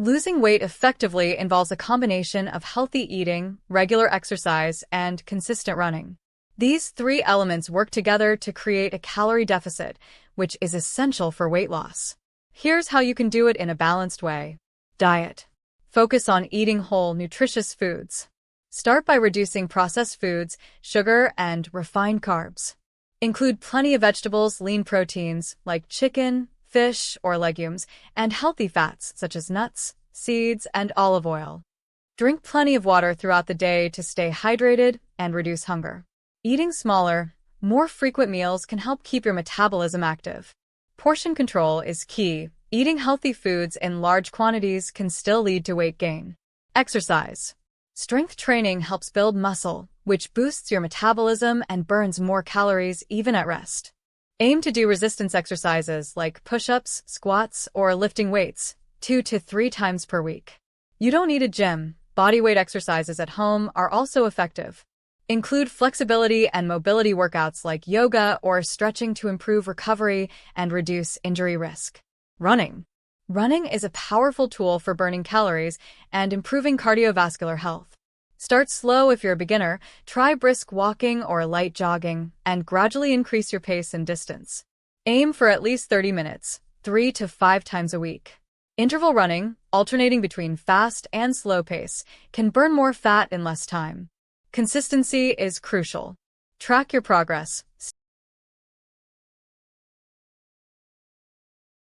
Losing weight effectively involves a combination of healthy eating, regular exercise, and consistent running. These three elements work together to create a calorie deficit, which is essential for weight loss. Here's how you can do it in a balanced way. Diet. Focus on eating whole, nutritious foods. Start by reducing processed foods, sugar, and refined carbs. Include plenty of vegetables, lean proteins like chicken, fish, or legumes, and healthy fats such as nuts, seeds, and olive oil. Drink plenty of water throughout the day to stay hydrated and reduce hunger. Eating smaller, more frequent meals can help keep your metabolism active. Portion control is key. Eating healthy foods in large quantities can still lead to weight gain. Exercise. Strength training helps build muscle, which boosts your metabolism and burns more calories even at rest. Aim to do resistance exercises like push-ups, squats, or lifting weights 2 to 3 times per week. You don't need a gym. Bodyweight exercises at home are also effective. Include flexibility and mobility workouts like yoga or stretching to improve recovery and reduce injury risk. Running. Running is a powerful tool for burning calories and improving cardiovascular health. Start slow if you're a beginner, try brisk walking or light jogging, and gradually increase your pace and distance. Aim for at least 30 minutes, 3 to 5 times a week. Interval running, alternating between fast and slow pace, can burn more fat in less time. Consistency is crucial. Track your progress.